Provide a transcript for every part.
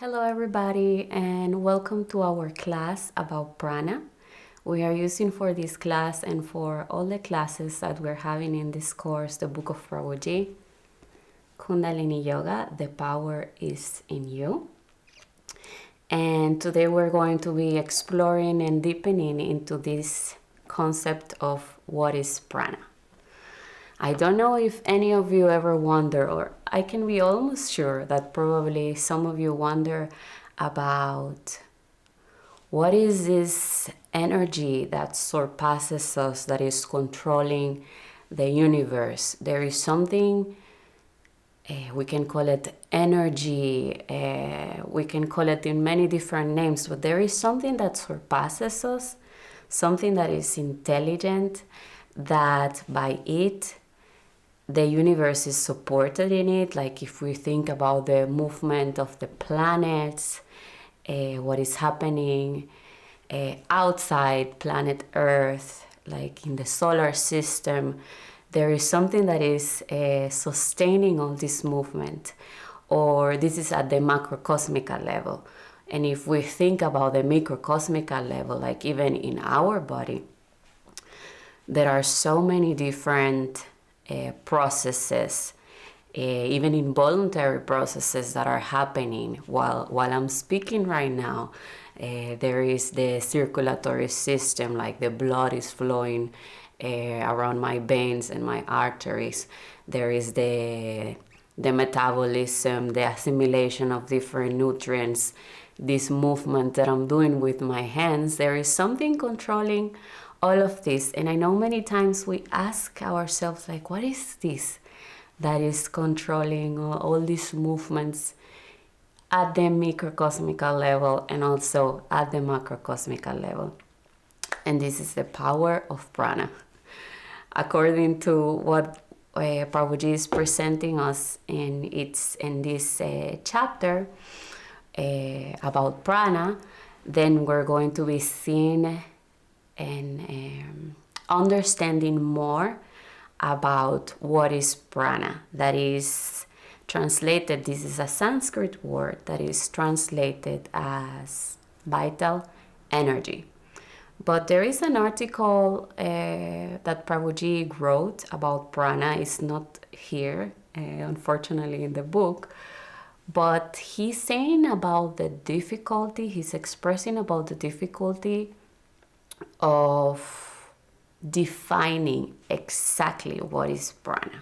Hello everybody and welcome to our class about Prana. We are using for this class and for all the classes that we're having in this course the book of Prabhuji, Kundalini Yoga, The Power is in You. And today we're going to be exploring and deepening into this concept of what is Prana. I don't know if any of you ever wonder, or I can be almost sure that probably some of you wonder about what is this energy that surpasses us, that is controlling the universe. There is something, we can call it energy, we can call it in many different names, but there is something that surpasses us, something that is intelligent, that by it, the universe is supported in it. Like if we think about the movement of the planets, what is happening outside planet Earth, like in the solar system, there is something that is sustaining all this movement, or this is at the macrocosmical level. And if we think about the microcosmical level, like even in our body, there are so many different processes, even involuntary processes that are happening while I'm speaking right now. There is the circulatory system, like the blood is flowing around my veins and my arteries. There is the metabolism, the assimilation of different nutrients, this movement that I'm doing with my hands. There is something controlling all of this. And I know many times we ask ourselves, like, what is this that is controlling all these movements at the microcosmical level and also at the macrocosmical level? And this is the power of prana. According to what Prabhuji is presenting us in this chapter about prana, then we're going to be seeing and understanding more about what is prana. That is translated, this is a Sanskrit word that is translated as vital energy. But there is an article that Prabhuji wrote about prana. It's not here, unfortunately, in the book. But he's saying about the difficulty, he's expressing about the difficulty of defining exactly what is prana.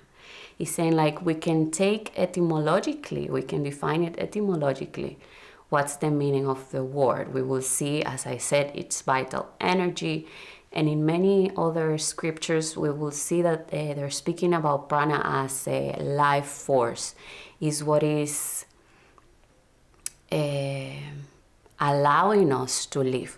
He's saying, like, we can take etymologically, we can define it etymologically. What's the meaning of the word? We will see, as I said, it's vital energy. And in many other scriptures, we will see that they're speaking about prana as a life force, is what is allowing us to live.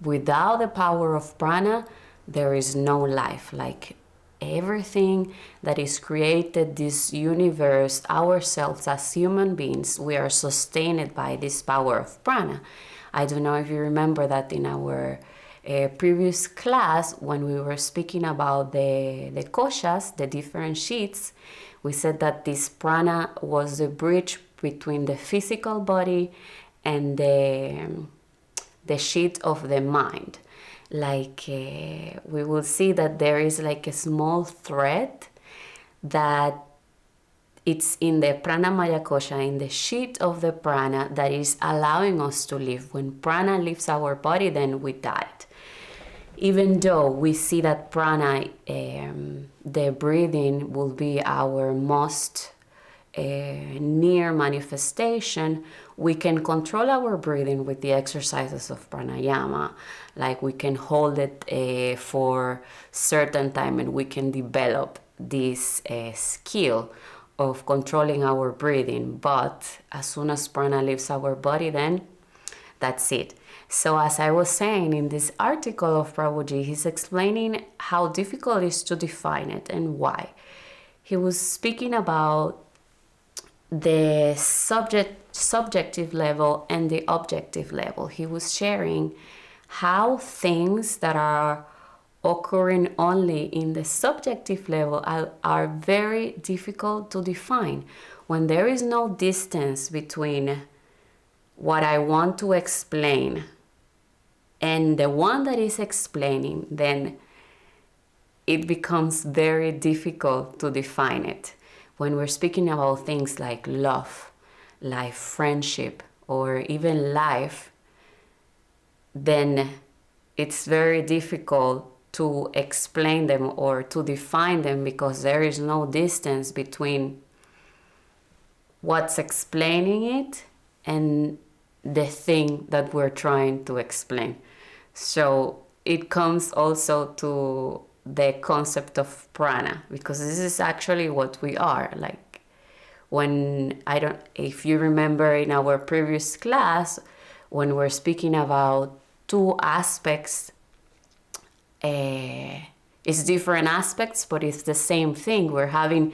Without the power of prana, there is no life. Like everything that is created, this universe, ourselves as human beings, we are sustained by this power of prana. I don't know if you remember that in our previous class, when we were speaking about the koshas, the different sheets, we said that this prana was the bridge between the physical body and the sheet of the mind. Like we will see that there is like a small thread that it's in the prana maya kosha, in the sheet of the prana, that is allowing us to live. When prana leaves our body, then we died. Even though we see that prana, the breathing will be our most near manifestation, we can control our breathing with the exercises of pranayama. Like we can hold it for certain time, and we can develop this skill of controlling our breathing. But as soon as prana leaves our body, then that's it. So as I was saying in this article of Prabhuji, he's explaining how difficult it is to define it and why. He was speaking about the subjective level and the objective level. He was sharing how things that are occurring only in the subjective level are very difficult to define. When there is no distance between what I want to explain and the one that is explaining, then it becomes very difficult to define it. When we're speaking about things like love, like friendship, or even life, then it's very difficult to explain them or to define them, because there is no distance between what's explaining it and the thing that we're trying to explain. So it comes also to the concept of prana, because this is actually what we are. Like, if you remember in our previous class, when we're speaking about two aspects, it's different aspects, but it's the same thing. We're having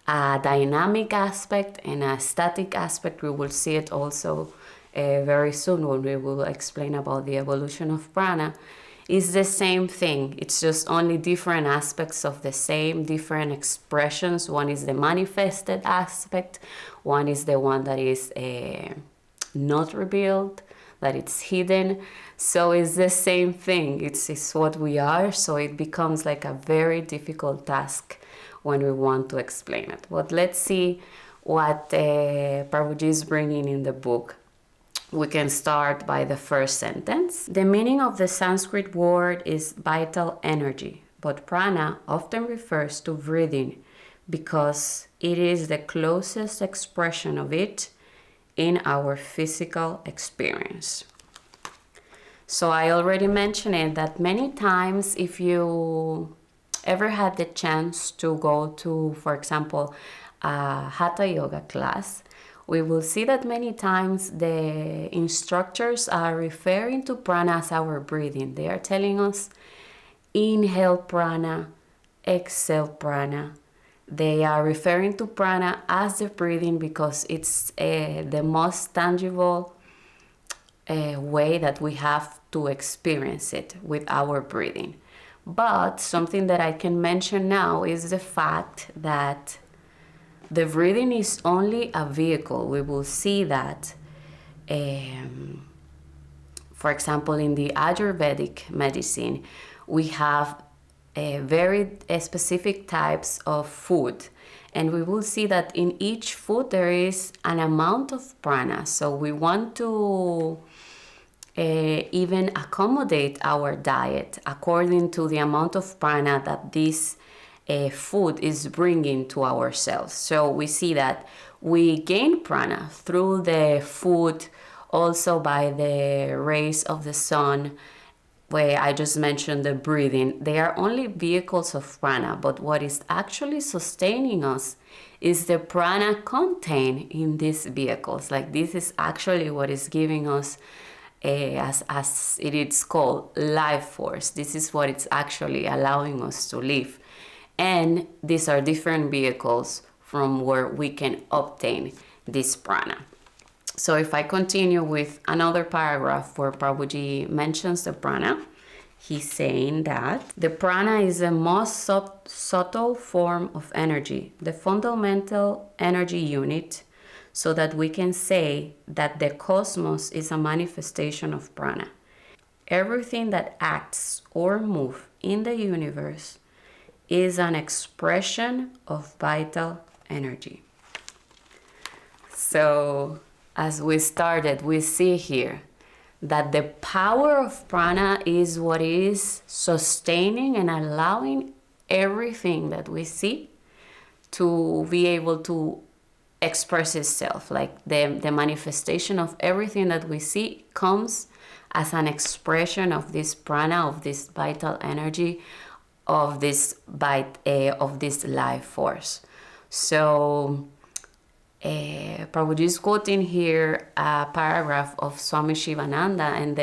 a dynamic aspect and a static aspect. We will see it also very soon when we will explain about the evolution of prana. It's the same thing. It's just only different aspects of the same, different expressions. One is the manifested aspect. One is the one that is not revealed, that it's hidden. So it's the same thing. It's what we are. So it becomes like a very difficult task when we want to explain it. But let's see what Prabhuji is bringing in the book. We can start by the first sentence. The meaning of the Sanskrit word is vital energy, but prana often refers to breathing because it is the closest expression of it in our physical experience. So I already mentioned it, that many times, if you ever had the chance to go to, for example, a hatha yoga class, we will see that many times the instructors are referring to prana as our breathing. They are telling us, inhale prana, exhale prana. They are referring to prana as the breathing because it's the most tangible way that we have to experience it with our breathing. But something that I can mention now is the fact that the breathing is only a vehicle. We will see that, for example, in the Ayurvedic medicine, we have very specific types of food. And we will see that in each food there is an amount of prana. So we want to even accommodate our diet according to the amount of prana that this food is bringing to ourselves. So we see that we gain prana through the food, also by the rays of the sun, where I just mentioned the breathing. They are only vehicles of prana, but what is actually sustaining us is the prana contained in these vehicles. Like, this is actually what is giving us as it is called, life force. This is what it's actually allowing us to live. And these are different vehicles from where we can obtain this prana. So if I continue with another paragraph where Prabhuji mentions the prana, he's saying that the prana is the most subtle form of energy, the fundamental energy unit, so that we can say that the cosmos is a manifestation of prana. Everything that acts or moves in the universe is an expression of vital energy. So, as we started, we see here that the power of prana is what is sustaining and allowing everything that we see to be able to express itself. Like, the manifestation of everything that we see comes as an expression of this prana, of this vital energy, of this life force. So Prabhuji is quoting here a paragraph of Swami Shivananda, and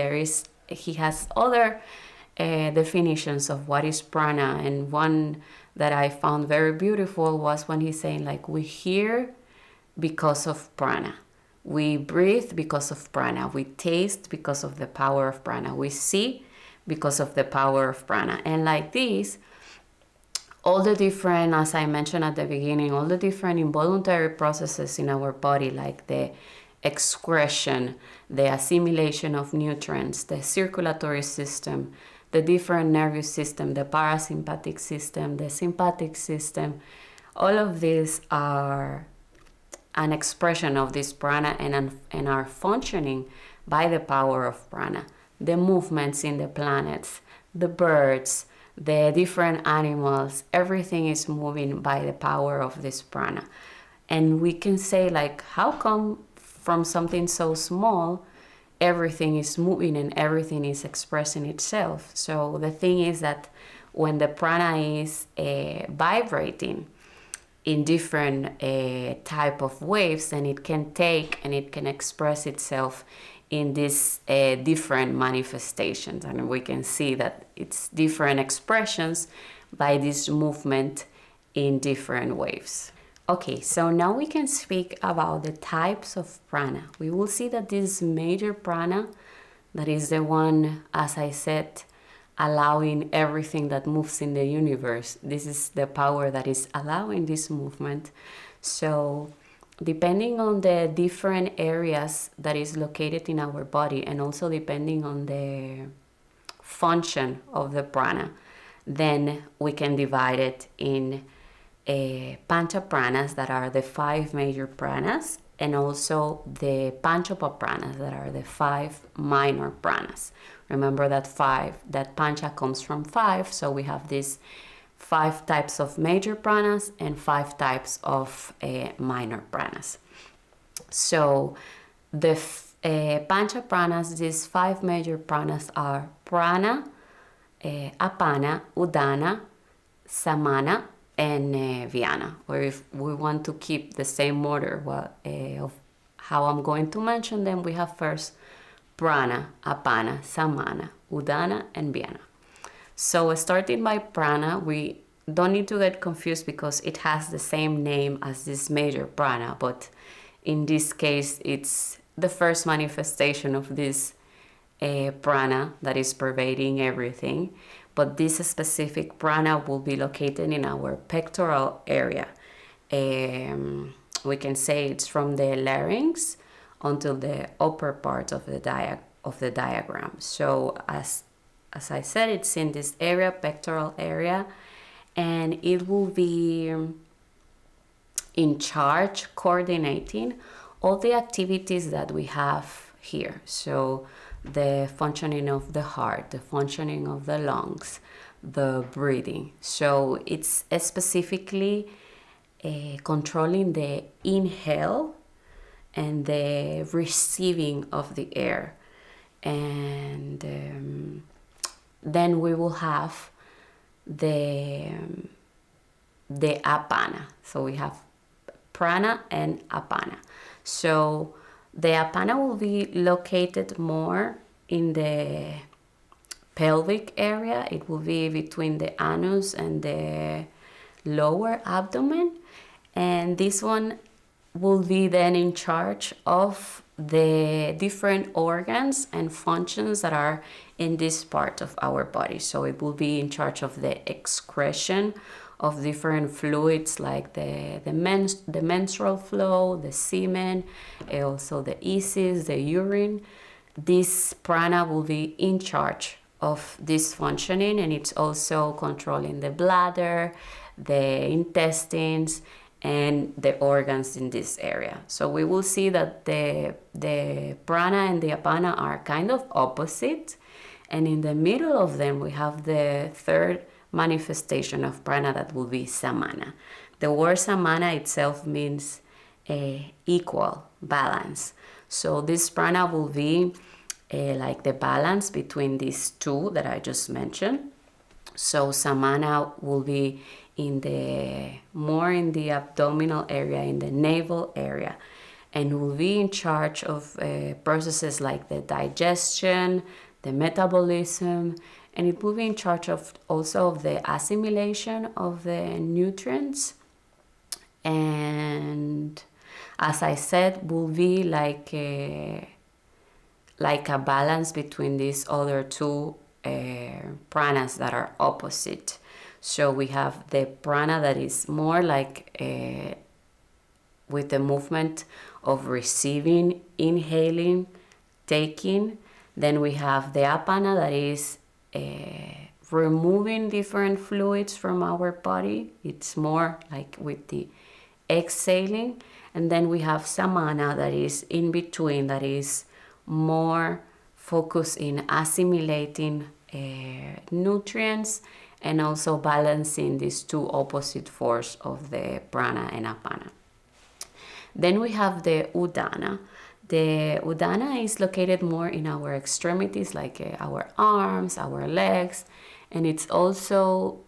he has other definitions of what is prana, and one that I found very beautiful was when he's saying, like, we hear because of prana, we breathe because of prana, we taste because of the power of prana, we see because of the power of prana. And like this, all the different, as I mentioned at the beginning, all the different involuntary processes in our body, like the excretion, the assimilation of nutrients, the circulatory system, the different nervous system, the parasympathetic system, the sympathetic system. All of these are an expression of this prana and are functioning by the power of prana. The movements in the planets, the birds, the different animals, everything is moving by the power of this prana. And we can say, like, how come from something so small everything is moving and everything is expressing itself? So the thing is that when the prana is vibrating in different type of waves, then it can take and it can express itself in these different manifestations, and we can see that it's different expressions by this movement in different waves. Okay, so now we can speak about the types of prana. We will see that this major prana, that is the one, as I said, allowing everything that moves in the universe. This is the power that is allowing this movement. So depending on the different areas that is located in our body, and also depending on the function of the prana, then we can divide it in pancha pranas, that are the 5 major pranas, and also the panchopapranas, that are the 5 minor pranas. Remember that pancha comes from 5, so we have these 5 types of major pranas and 5 types of minor pranas. So the pancha pranas, these 5 major pranas are prana, apana, udana, samana, and vyana. Or if we want to keep the same order of how I'm going to mention them, we have first prana, apana, samana, udana, and vyana. So starting by prana, we don't need to get confused because it has the same name as this major prana, but in this case it's the first manifestation of this prana that is pervading everything. But this specific prana will be located in our pectoral area. We can say it's from the larynx until the upper part of the diagram. So as I said, it's in this area, pectoral area, and it will be in charge, coordinating all the activities that we have here. So the functioning of the heart, the functioning of the lungs, the breathing. So it's specifically controlling the inhale and the receiving of the air. And then we will have the apana. So we have prana and apana. So the apana will be located more in the pelvic area. It will be between the anus and the lower abdomen. And this one will be then in charge of the different organs and functions that are in this part of our body. So it will be in charge of the excretion of different fluids, like the menstrual flow, the semen, also the feces, the urine. This prana will be in charge of this functioning, and it's also controlling the bladder, the intestines, and the organs in this area. So we will see that the prana and the apana are kind of opposite, and in the middle of them we have the third manifestation of prana, that will be samana. The word samana itself means equal, balance. So this prana will be like the balance between these two that I just mentioned. So samana will be more in the abdominal area, in the navel area, and will be in charge of processes like the digestion, the metabolism, and it will be in charge of also of the assimilation of the nutrients. And as I said, will be like a balance between these other two pranas that are opposite. So we have the prana that is more like with the movement of receiving, inhaling, taking. Then we have the apana, that is removing different fluids from our body. It's more like with the exhaling. And then we have samana, that is in between, that is more focused in assimilating nutrients and also balancing these two opposite forces of the prana and apana. Then we have the udana. The udana is located more in our extremities, like our arms, our legs, and it's also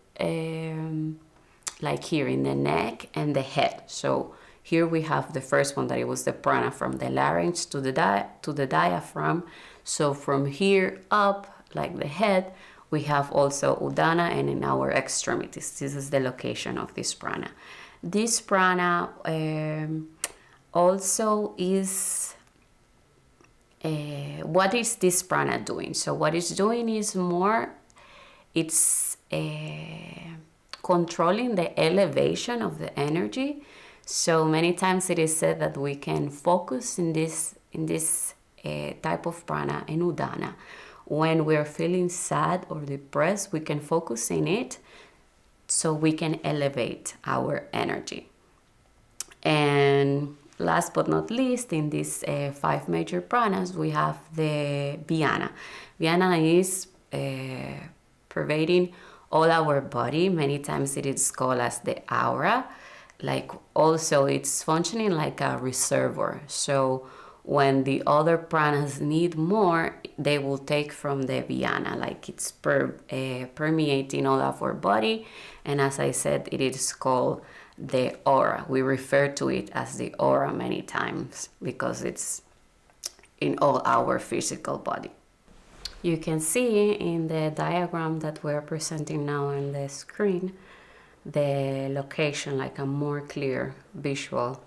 like here in the neck and the head. So here we have the first one, that it was the prana from the larynx to the diaphragm. So from here up, like the head, we have also udana, and in our extremities, this is the location of this prana. This prana also is, what is this prana doing? So what it's doing is more, it's controlling the elevation of the energy. So many times it is said that we can focus in this type of prana, in udana. When we're feeling sad or depressed, we can focus in it so we can elevate our energy. And last but not least, in these 5 major pranas, we have the vyana. Vyana is pervading all our body. Many times it is called as the aura. Like also it's functioning like a reservoir. So when the other pranas need more, they will take from the vyana, like it's permeating all of our body. And as I said, it is called the aura. We refer to it as the aura many times because it's in all our physical body. You can see in the diagram that we're presenting now on the screen the location, like a more clear visual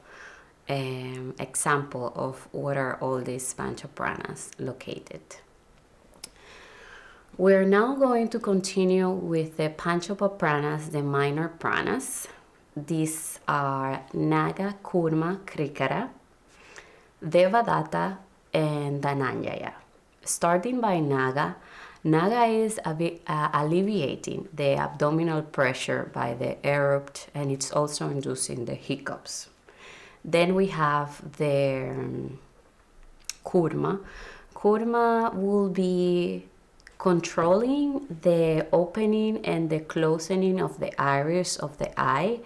example of what are all these panchapranas located. We're now going to continue with the panchapranas, the minor pranas. These are Naga, Kurma, Krikara, Devadatta, and Dhananjaya. Starting by Naga, Naga is alleviating the abdominal pressure by the erupt, and it's also inducing the hiccups. Then we have the Kurma. Kurma will be controlling the opening and the closing of the iris of the eye.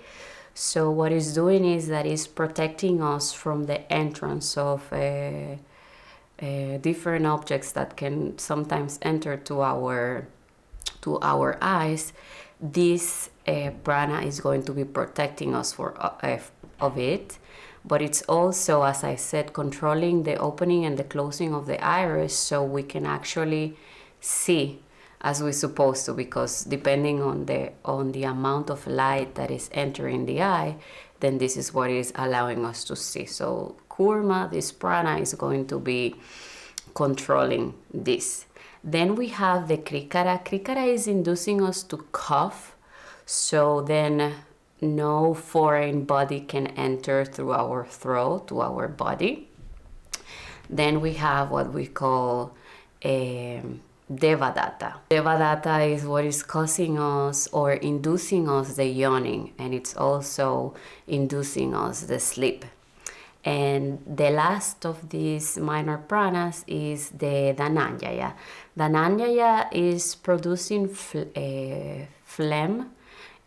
So what it's doing is that it's protecting us from the entrance of different objects that can sometimes enter to our eyes. This prana is going to be protecting us of it, but it's also, as I said, controlling the opening and the closing of the iris, so we can actually see as we're supposed to, because depending on the amount of light that is entering the eye, then this is what is allowing us to see. So Kurma, this prana, is going to be controlling this. Then we have the Krikara. Krikara is inducing us to cough, so then no foreign body can enter through our throat to our body. Then we have what we call Devadatta. Devadatta is what is causing us or inducing us the yawning, and it's also inducing us the sleep. And the last of these minor pranas is the Dhananjaya. Dhananjaya is producing phlegm,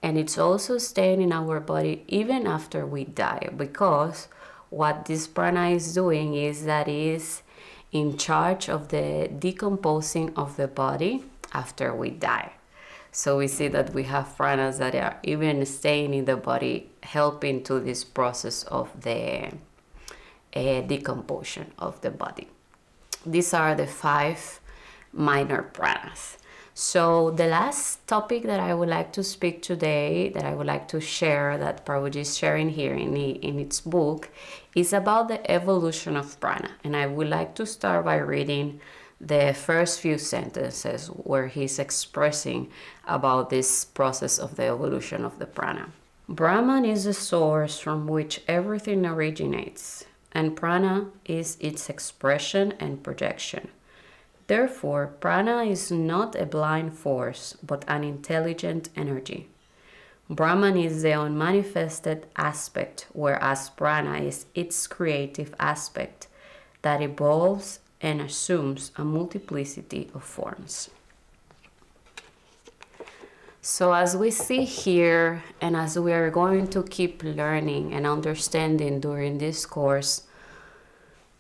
and it's also staying in our body even after we die, because what this prana is doing is that is in charge of the decomposing of the body after we die. So we see that we have pranas that are even staying in the body, helping to this process of the decomposition of the body. These are the 5 minor pranas. So the last topic that I would like to speak today, that I would like to share, that Prabhuji is sharing here in its book, is about the evolution of prana. And I would like to start by reading the first few sentences where he's expressing about this process of the evolution of the prana. Brahman is the source from which everything originates, and prana is its expression and projection. Therefore, prana is not a blind force, but an intelligent energy. Brahman is the unmanifested aspect, whereas prana is its creative aspect that evolves and assumes a multiplicity of forms. So as we see here, and as we are going to keep learning and understanding during this course,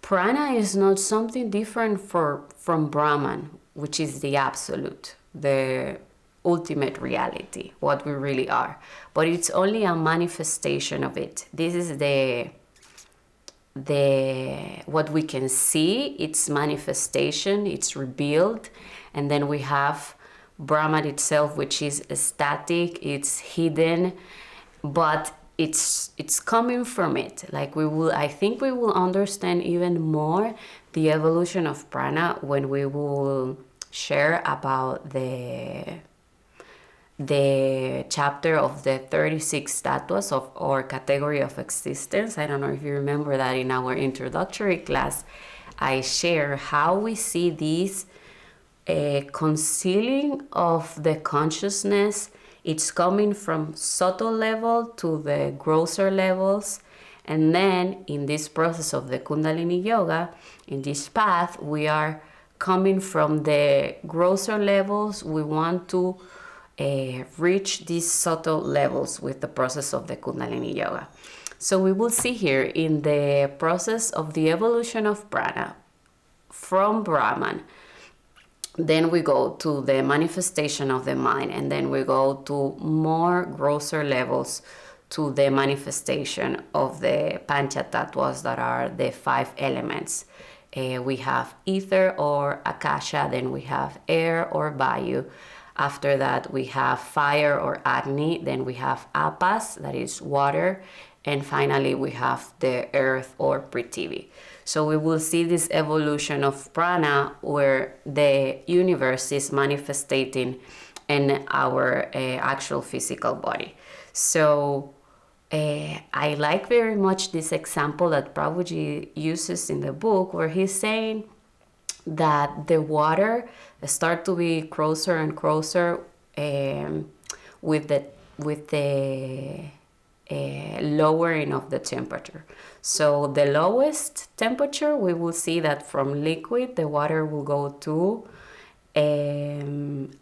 prana is not something different from Brahman, which is the absolute, the ultimate reality, what we really are. But it's only a manifestation of it. This is the what we can see, its manifestation, it's revealed. And then we have Brahman itself, which is static, it's hidden, but it's coming from it. Like I think we will understand even more the evolution of prana when we will share about the chapter of the 36 tattvas of our category of existence. I don't know if you remember that in our introductory class, I share how we see these concealing of the consciousness. It's coming from subtle level to the grosser levels. And then in this process of the Kundalini yoga, in this path, we are coming from the grosser levels. We want to reach these subtle levels with the process of the Kundalini yoga. So we will see here in the process of the evolution of prana from Brahman. Then we go to the manifestation of the mind, and then we go to more grosser levels to the manifestation of the Pancha Tattvas, that are the 5 elements. We have ether or akasha, then we have air or vayu. After that, we have fire or agni, then we have apas, that is water, and finally we have the earth or prithvi. So we will see this evolution of prana where the universe is manifesting in our actual physical body. So I like very much this example that Prabhuji uses in the book, where he's saying that the water start to be closer and closer with the lowering of the temperature. So the lowest temperature, we will see that from liquid, the water will go to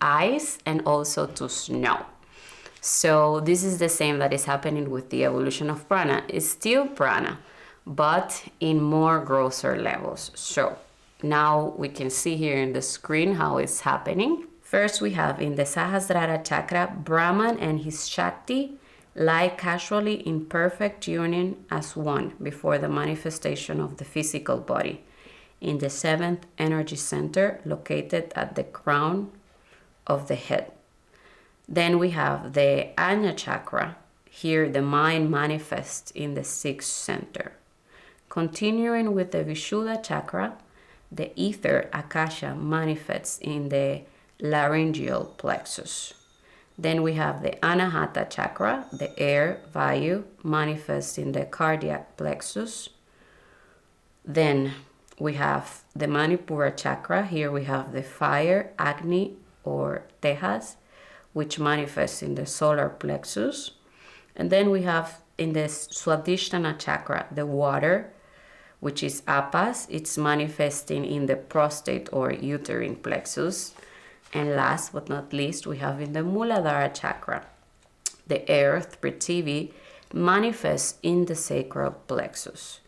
ice and also to snow. So this is the same that is happening with the evolution of prana. It's still prana, but in more grosser levels. So now we can see here in the screen how it's happening. First, we have in the Sahasrara chakra, Brahman and his Shakti lie casually in perfect union as one before the manifestation of the physical body, in the 7th energy center located at the crown of the head. Then we have the Ajna chakra. Here the mind manifests in the 6th center. Continuing with the Vishuddha chakra, the ether akasha manifests in the laryngeal plexus. Then we have the Anahata chakra, the air, vayu, manifests in the cardiac plexus. Then we have the Manipura chakra. Here we have the fire, Agni or Tejas, which manifests in the solar plexus. And then we have in the Swadhisthana chakra, the water, which is Apas. It's manifesting in the prostate or uterine plexus. And last but not least, we have in the Muladhara chakra, the earth, Prithvi, manifests in the sacral plexus.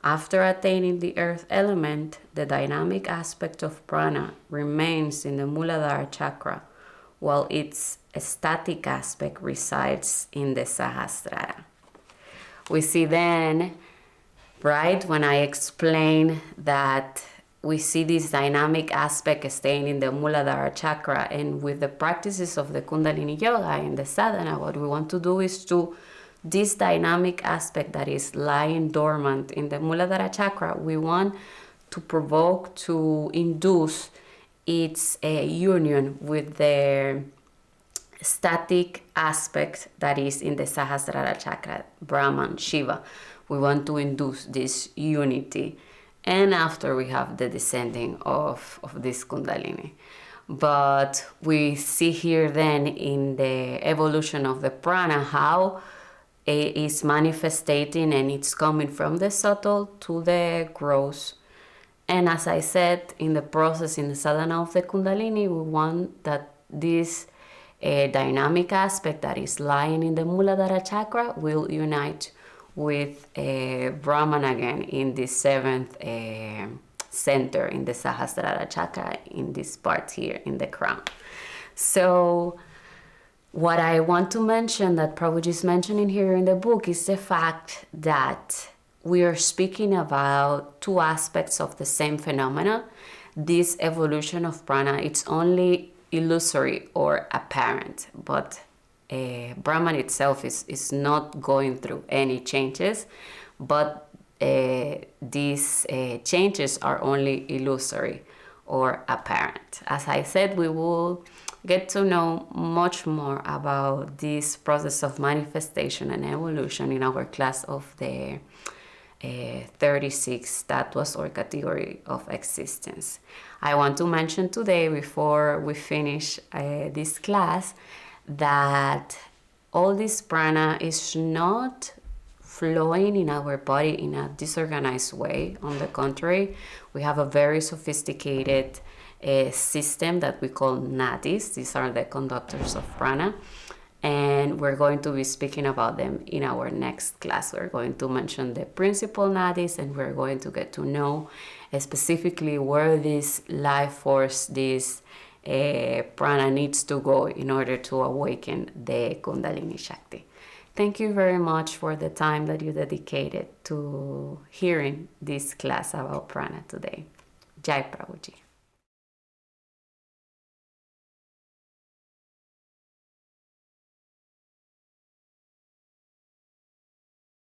After attaining the earth element, the dynamic aspect of prana remains in the Muladhara chakra, while its static aspect resides in the Sahasrara. We see then, right, when I explain that we see this dynamic aspect staying in the Muladhara chakra, and with the practices of the Kundalini yoga and the sadhana, what we want to do is to this dynamic aspect that is lying dormant in the Muladhara chakra, we want to provoke, to induce its union with the static aspect that is in the Sahasrara chakra, Brahman, Shiva. We want to induce this unity. And after we have the descending of this Kundalini. But we see here then in the evolution of the prana how it is manifesting, and it's coming from the subtle to the gross. And as I said, in the process, in the sadhana of the Kundalini, we want that this dynamic aspect that is lying in the Muladhara chakra will unite with Brahman again in the seventh center in the Sahasrara chakra, in this part here in the crown. So what I want to mention that Prabhuji is mentioning here in the book is the fact that we are speaking about two aspects of the same phenomena. This evolution of prana, it's only illusory or apparent, but Brahman itself is not going through any changes, but these changes are only illusory or apparent. As I said, we will get to know much more about this process of manifestation and evolution in our class of the 36 tattvas or category of existence. I want to mention today, before we finish this class, that all this prana is not flowing in our body in a disorganized way. On the contrary, we have a very sophisticated system that we call nadis. These are the conductors of prana, and we're going to be speaking about them in our next class. We're going to mention the principal nadis, and we're going to get to know specifically where this life force, this prana needs to go in order to awaken the Kundalini Shakti. Thank you very much for the time that you dedicated to hearing this class about prana today. Jai Prabhuji.